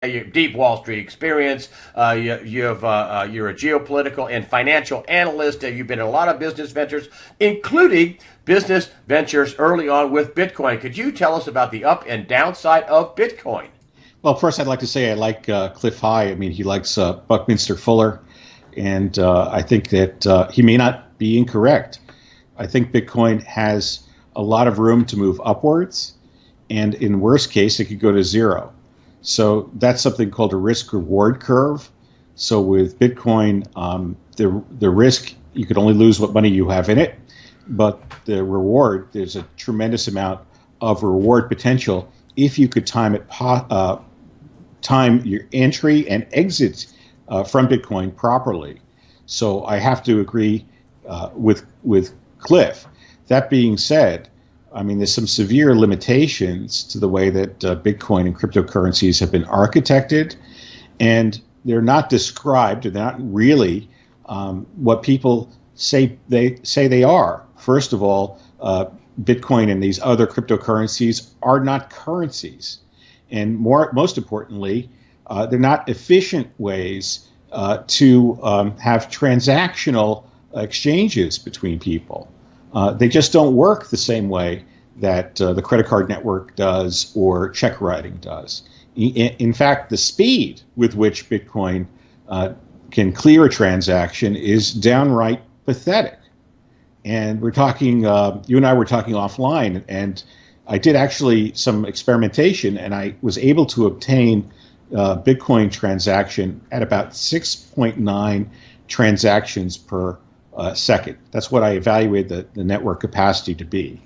your deep Wall Street experience. You're a geopolitical and financial analyst. You've been in a lot of business ventures, including business ventures early on with Bitcoin. Could you tell us about the up and downside of Bitcoin? Well, first, I'd like to say I like Cliff High. I mean, he likes Buckminster Fuller, and I think that he may not be incorrect. I think Bitcoin has a lot of room to move upwards, and in worst case, it could go to zero. So that's something called a risk-reward curve. So with Bitcoin, the risk, you could only lose what money you have in it, but the reward, there's a tremendous amount of reward potential if you could time your entry and exit from Bitcoin properly. So I have to agree with Cliff. That being said, I mean, there's some severe limitations to the way that Bitcoin and cryptocurrencies have been architected, and they're not described, they're not really what people say they are. First of all, Bitcoin and these other cryptocurrencies are not currencies, and most importantly, they're not efficient ways to have transactional exchanges between people. They just don't work the same way that the credit card network does or check writing does. In fact, the speed with which Bitcoin can clear a transaction is downright pathetic. And we're talking, you and I were talking offline, and I did actually some experimentation, and I was able to obtain Bitcoin transaction at about 6.9 transactions per second. That's what I evaluated the network capacity to be.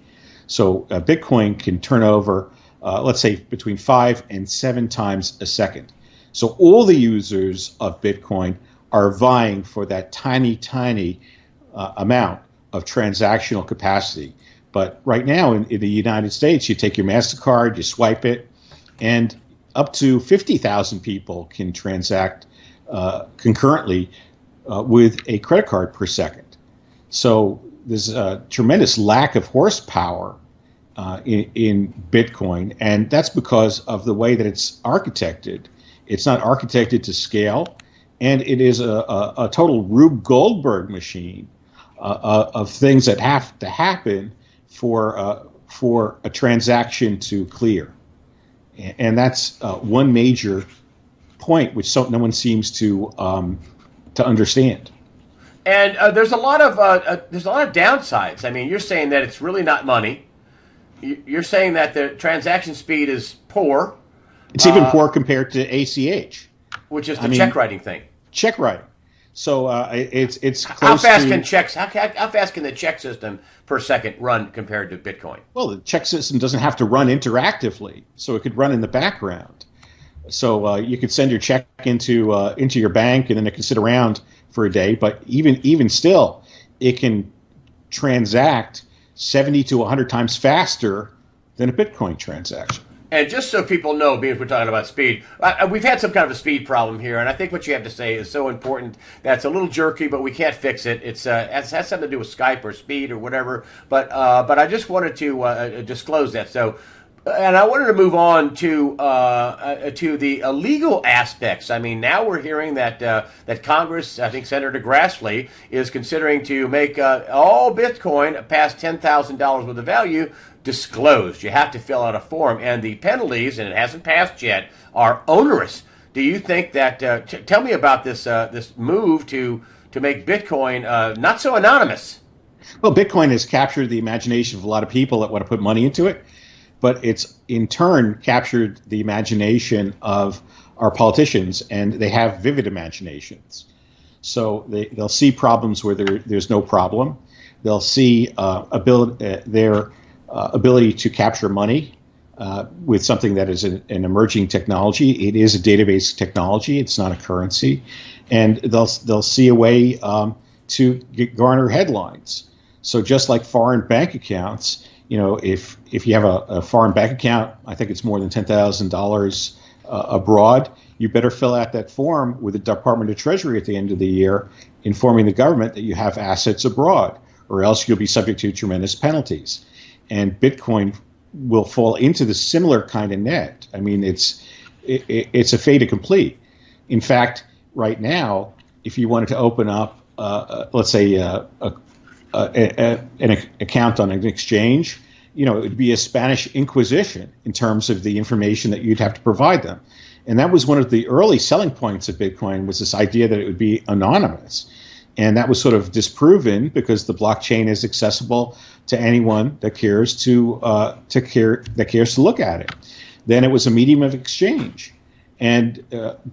So Bitcoin can turn over, let's say, between 5 and 7 times a second. So all the users of Bitcoin are vying for that tiny, tiny amount of transactional capacity. But right now in the United States, you take your MasterCard, you swipe it, and up to 50,000 people can transact concurrently with a credit card per second. So there's a tremendous lack of horsepower in Bitcoin, and that's because of the way that it's architected. It's not architected to scale, and it is a total Rube Goldberg machine of things that have to happen for a transaction to clear. And that's one major point which no one seems to understand. And there's a lot of downsides. I mean, you're saying that it's really not money. You're saying that the transaction speed is poor. It's even poor compared to ACH, which is the check writing thing. Check writing. So it's close. How fast can checks? How fast can the check system per second run compared to Bitcoin? Well, the check system doesn't have to run interactively, so it could run in the background. So you could send your check into your bank, and then it can sit around for a day. But even still, it can transact 70 to 100 times faster than a Bitcoin transaction. And just so people know, because we're talking about speed, we've had some kind of a speed problem here, and I think what you have to say is so important that it's a little jerky, but we can't fix it. It has something to do with Skype or speed or whatever. But I just wanted to disclose that. So. And I wanted to move on to the legal aspects. I mean, now we're hearing that Congress, I think Senator Grassley, is considering to make all Bitcoin past $10,000 worth of value disclosed. You have to fill out a form, and the penalties, and it hasn't passed yet, are onerous. Do you think that? Tell me about this move to make Bitcoin not so anonymous. Well, Bitcoin has captured the imagination of a lot of people that want to put money into it. But it's in turn captured the imagination of our politicians, and they have vivid imaginations. So they'll see problems where there's no problem. They'll see their ability to capture money with something that is an emerging technology. It is a database technology. It's not a currency. And they'll see a way to garner headlines. So just like foreign bank accounts, you know, if you have a foreign bank account, I think it's more than $10,000 abroad, you better fill out that form with the Department of Treasury at the end of the year, informing the government that you have assets abroad, or else you'll be subject to tremendous penalties. And Bitcoin will fall into the similar kind of net. I mean, it's a fait accompli. In fact, right now, if you wanted to open up, let's say, an account on an exchange, it would be a Spanish Inquisition in terms of the information that you'd have to provide them. And that was one of the early selling points of Bitcoin, was this idea that it would be anonymous. And that was sort of disproven because the blockchain is accessible to anyone that cares to look at it. Then it was a medium of exchange, and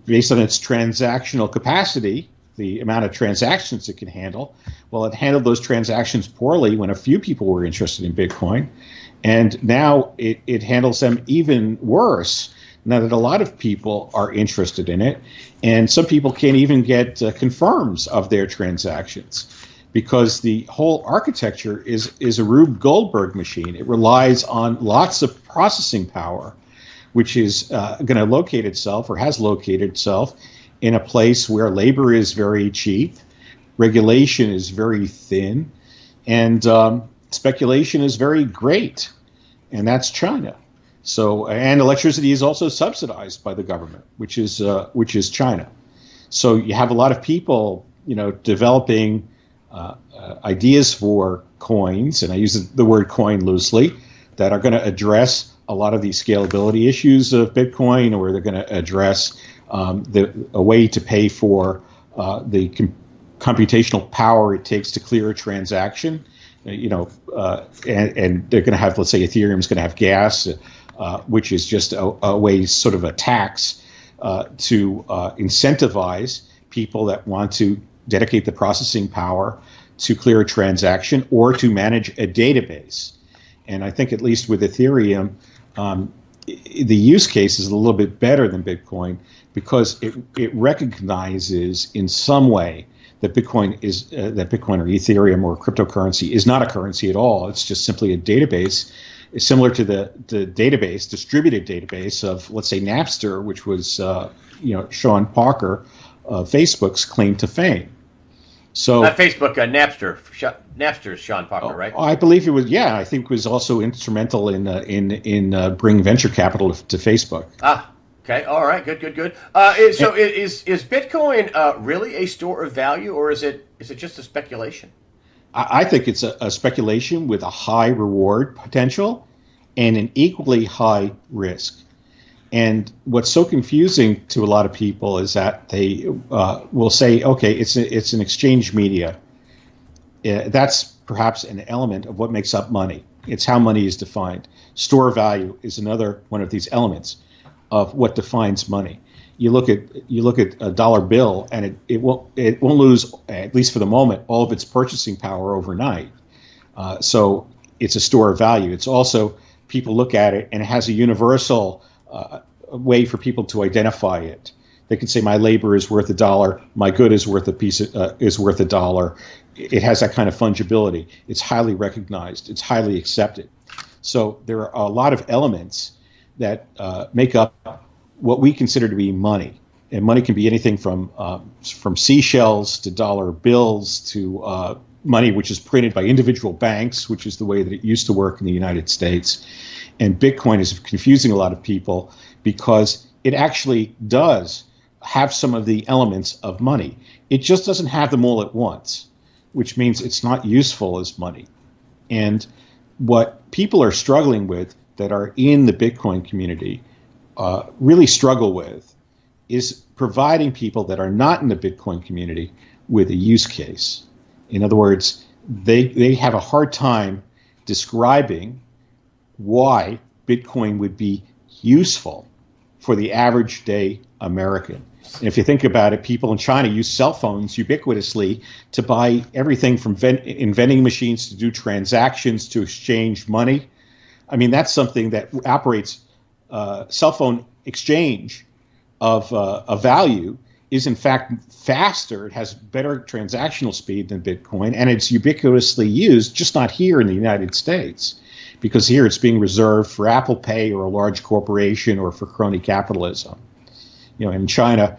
based on its transactional capacity, the amount of transactions it can handle, well, it handled those transactions poorly when a few people were interested in Bitcoin, and now it handles them even worse now that a lot of people are interested in it, and some people can't even get confirms of their transactions because the whole architecture is a Rube Goldberg machine. It relies on lots of processing power, which is going to locate itself, or has located itself, in a place where labor is very cheap, regulation is very thin, and speculation is very great, and that's China. So, and electricity is also subsidized by the government, which is China. So you have a lot of people, developing ideas for coins, and I use the word coin loosely, that are going to address a lot of these scalability issues of Bitcoin, or they're going to address a way to pay for the computational power it takes to clear a transaction. And they're going to have, let's say, Ethereum is going to have gas, which is just a way, sort of a tax to incentivize people that want to dedicate the processing power to clear a transaction or to manage a database. And I think, at least with Ethereum, the use case is a little bit better than Bitcoin because it recognizes in some way that Bitcoin or Ethereum or cryptocurrency is not a currency at all. It's just simply a database. It's similar to the database, distributed database of, let's say, Napster, which was Sean Parker, Facebook's claim to fame. So not Facebook, Napster. Napster's Sean Parker, right? I believe it was. Yeah, I think was also instrumental in bringing venture capital to Facebook. Okay, all right, good. So is Bitcoin really a store of value, or is it just a speculation? I think it's a speculation with a high reward potential and an equally high risk. And what's so confusing to a lot of people is that they will say, okay, it's an exchange media. That's perhaps an element of what makes up money. It's how money is defined. Store value is another one of these elements of what defines money. You look at a dollar bill, and it won't lose, at least for the moment, all of its purchasing power overnight. So it's a store of value. It's also, people look at it, and it has a universal way for people to identify it. They can say, my labor is worth $1, my good is worth $1. It has that kind of fungibility. It's highly recognized. It's highly accepted. So there are a lot of elements that make up what we consider to be money. And money can be anything from seashells to dollar bills to money which is printed by individual banks, which is the way that it used to work in the United States. And Bitcoin is confusing a lot of people because it actually does have some of the elements of money. It just doesn't have them all at once, which means it's not useful as money. And what people are struggling with that are in the Bitcoin community really struggle with is providing people that are not in the Bitcoin community with a use case. In other words, they have a hard time describing why Bitcoin would be useful for the average day American. And if you think about it, people in China use cell phones ubiquitously to buy everything from vending machines to do transactions to exchange money. I mean, that's something that operates cell phone exchange of value is in fact faster. It has better transactional speed than Bitcoin, and it's ubiquitously used, just not here in the United States, because here it's being reserved for Apple Pay or a large corporation or for crony capitalism. In China,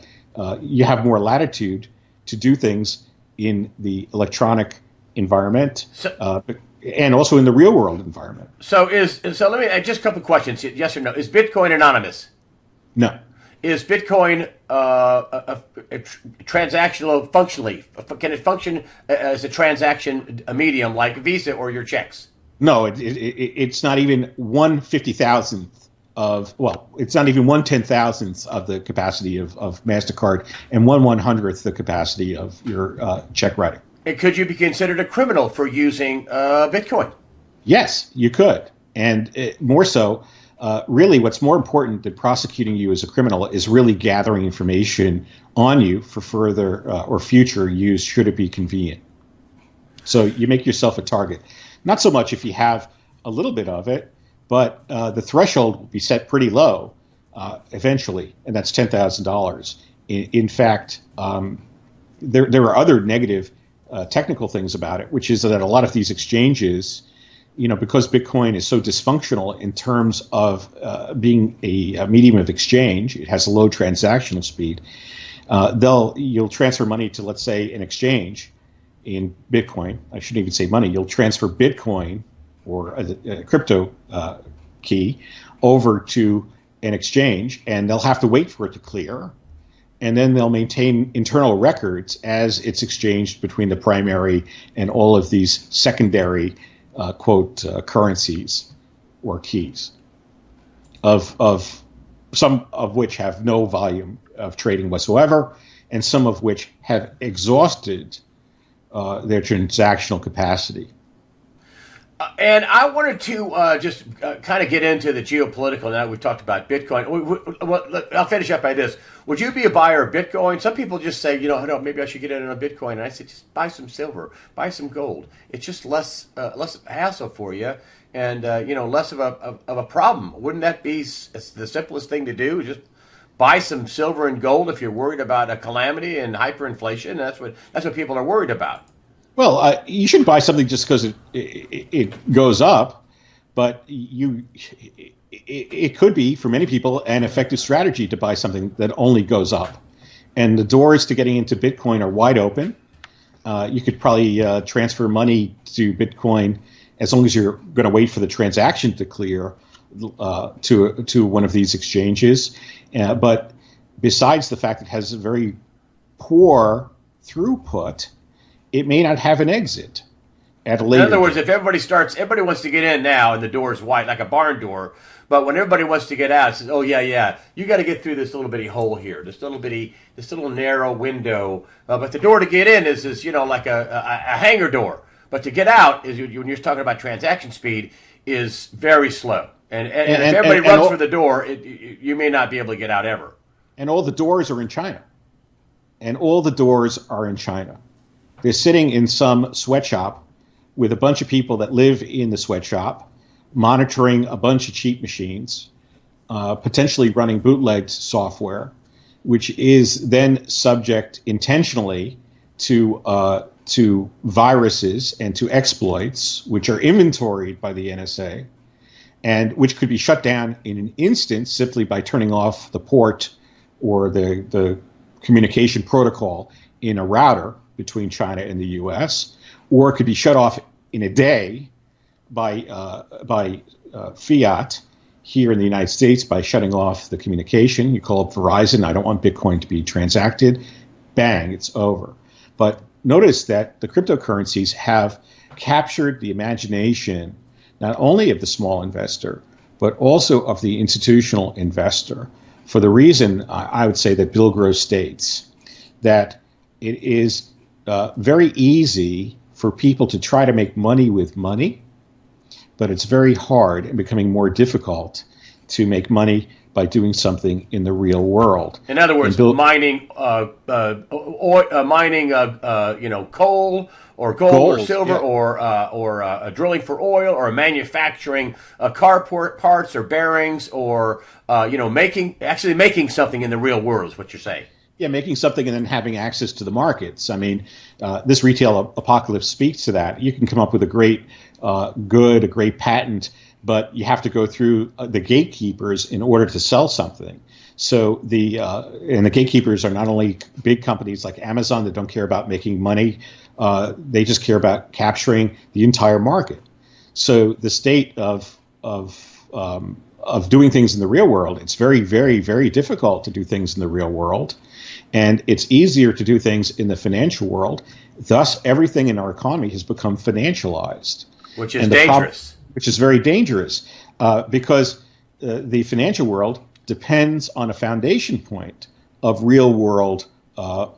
you have more latitude to do things in the electronic environment, and also in the real world environment. So let me just a couple of questions. Yes or no? Is Bitcoin anonymous? No. is Bitcoin transactional functionally? Can it function as a transaction a medium like Visa or your checks? No, it's not even 1/50,000th of, well, it's not even 1/10,000th of the capacity of MasterCard and 1/100th the capacity of your check writing. And could you be considered a criminal for using Bitcoin? Yes, you could. And more so, really what's more important than prosecuting you as a criminal is really gathering information on you for further or future use should it be convenient. So you make yourself a target. Not so much if you have a little bit of it, but the threshold will be set pretty low eventually, and that's $10,000. In fact, there are other negative technical things about it, which is that a lot of these exchanges, because Bitcoin is so dysfunctional in terms of being a medium of exchange, it has a low transactional speed. You'll transfer money to, let's say, an exchange in Bitcoin. I shouldn't even say money. You'll transfer Bitcoin or a crypto key over to an exchange, and they'll have to wait for it to clear. And then they'll maintain internal records as it's exchanged between the primary and all of these secondary quote currencies or keys, of some of which have no volume of trading whatsoever, and some of which have exhausted their transactional capacity. And I wanted to just kind of get into the geopolitical. Now we've talked about Bitcoin. I'll finish up by this. Would you be a buyer of Bitcoin? Some people just say, no, maybe I should get in on Bitcoin. And I say, just buy some silver, buy some gold. It's just less hassle for you, and less of a problem. Wouldn't that be the simplest thing to do? Just buy some silver and gold if you're worried about a calamity and hyperinflation. That's what people are worried about. Well, you shouldn't buy something just because it goes up, but it could be, for many people, an effective strategy to buy something that only goes up. And the doors to getting into Bitcoin are wide open. You could probably transfer money to Bitcoin as long as you're going to wait for the transaction to clear to one of these exchanges. But besides the fact it has a very poor throughput, it may not have an exit at a later. In other words, if everybody wants to get in now, and the door is wide, like a barn door, but when everybody wants to get out, it says, "Oh yeah, you got to get through this little bitty hole here, this little narrow window." But the door to get in is like a hangar door. But to get out is when you're talking about transaction speed is very slow, and if everybody runs for the door, you may not be able to get out ever. And all the doors are in China. They're sitting in some sweatshop with a bunch of people that live in the sweatshop, monitoring a bunch of cheat machines, potentially running bootlegged software, which is then subject intentionally to viruses and to exploits, which are inventoried by the NSA, and which could be shut down in an instant simply by turning off the port or the communication protocol in a router between China and the U.S., or it could be shut off in a day by fiat here in the United States by shutting off the communication. You call up Verizon, I don't want Bitcoin to be transacted. Bang, it's over. But notice that the cryptocurrencies have captured the imagination not only of the small investor, but also of the institutional investor, for the reason I would say that Bill Gross states, that it is very easy for people to try to make money with money, but it's very hard and becoming more difficult to make money by doing something in the real world. In other words, mining coal or gold or silver, yeah, or drilling for oil, or manufacturing car parts or bearings, or making something in the real world is what you're saying. Yeah, making something and then having access to the markets. I mean, this retail apocalypse speaks to that. You can come up with a great good, a great patent, but you have to go through the gatekeepers in order to sell something. So the gatekeepers are not only big companies like Amazon that don't care about making money, they just care about capturing the entire market. So the state of of doing things in the real world. It's very, very, very difficult to do things in the real world, and it's easier to do things in the financial world. Thus, everything in our economy has become financialized, which is dangerous. Which is very dangerous because the financial world depends on a foundation point of real world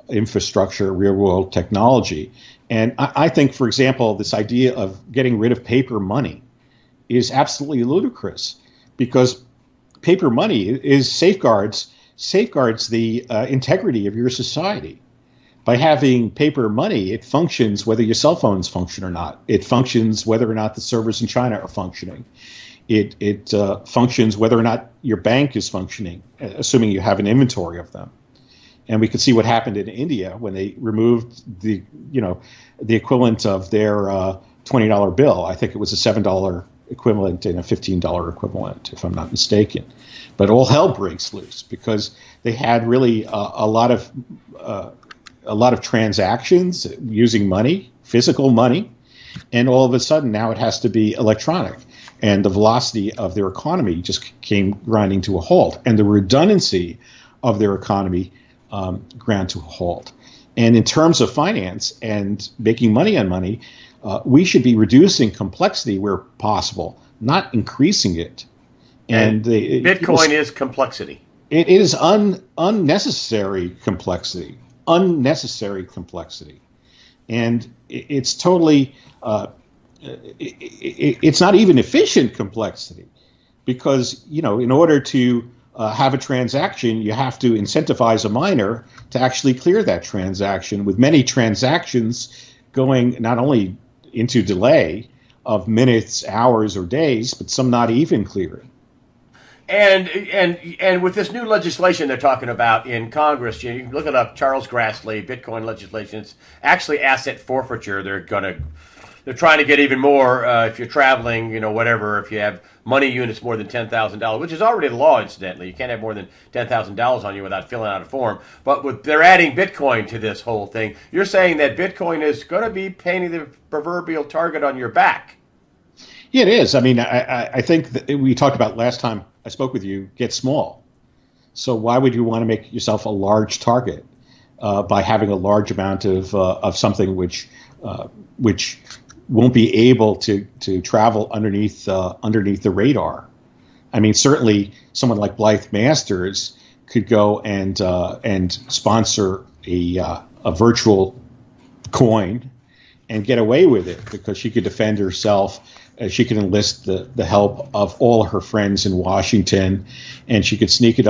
infrastructure, real world technology. And I think, for example, this idea of getting rid of paper money is absolutely ludicrous, because paper money is safeguards the integrity of your society. By having paper money, it functions whether your cell phones function or not. It functions whether or not the servers in China are functioning. It functions whether or not your bank is functioning, assuming you have an inventory of them. And we could see what happened in India when they removed the equivalent of their $20 bill. I think it was a $7 equivalent and a $15 equivalent, if I'm not mistaken. But all hell breaks loose because they had really a lot of transactions using money, physical money, and all of a sudden now it has to be electronic. And the velocity of their economy just came grinding to a halt, and the redundancy of their economy ground to a halt. And in terms of finance and making money on money, we should be reducing complexity where possible, not increasing it. And Bitcoin is complexity. It is unnecessary complexity. Unnecessary complexity. And it's totally, it's not even efficient complexity, because, in order to have a transaction, you have to incentivize a miner to actually clear that transaction, with many transactions going not only into delay of minutes, hours, or days, but some not even clearing. And with this new legislation they're talking about in Congress, you can look it up, Charles Grassley, Bitcoin legislation. It's actually asset forfeiture. They're trying to get even more if you're traveling, whatever, if you have money units more than $10,000, which is already the law, incidentally. You can't have more than $10,000 on you without filling out a form. But they're adding Bitcoin to this whole thing. You're saying that Bitcoin is going to be painting the proverbial target on your back. Yeah, it is. I mean, I think that we talked about last time I spoke with you, get small. So why would you want to make yourself a large target by having a large amount of something which won't be able to travel underneath the radar? I mean, certainly someone like Blythe Masters could go and sponsor a virtual coin and get away with it, because she could defend herself. She could enlist the help of all her friends in Washington, and she could sneak it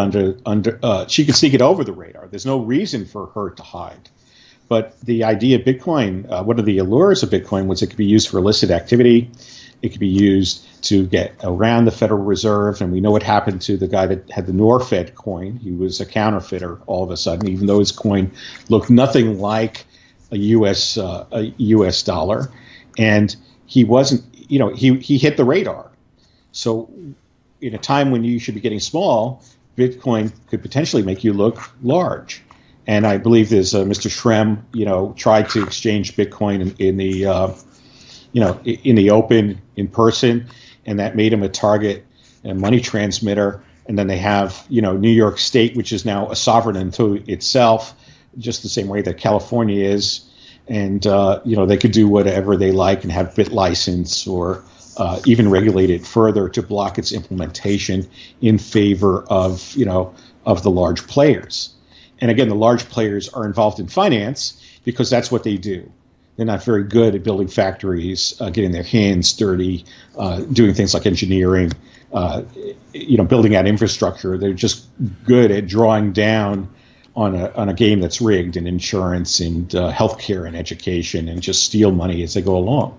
she could sneak it over the radar. There's no reason for her to hide. But the idea of Bitcoin, one of the allures of Bitcoin was it could be used for illicit activity. It could be used to get around the Federal Reserve. And we know what happened to the guy that had the Norfed coin. He was a counterfeiter all of a sudden, even though his coin looked nothing like a U.S. dollar. And he wasn't, he hit the radar. So in a time when you should be getting small, Bitcoin could potentially make you look large. And I believe there's Mr. Shrem, tried to exchange Bitcoin in the open, in person, and that made him a target and money transmitter. And then they have, New York State, which is now a sovereign unto itself, just the same way that California is. And, they could do whatever they like and have BitLicense or even regulate it further to block its implementation in favor of the large players. And again, the large players are involved in finance because that's what they do. They're not very good at building factories, getting their hands dirty, doing things like engineering, building out infrastructure. They're just good at drawing down on a game that's rigged in insurance and healthcare and education, and just steal money as they go along.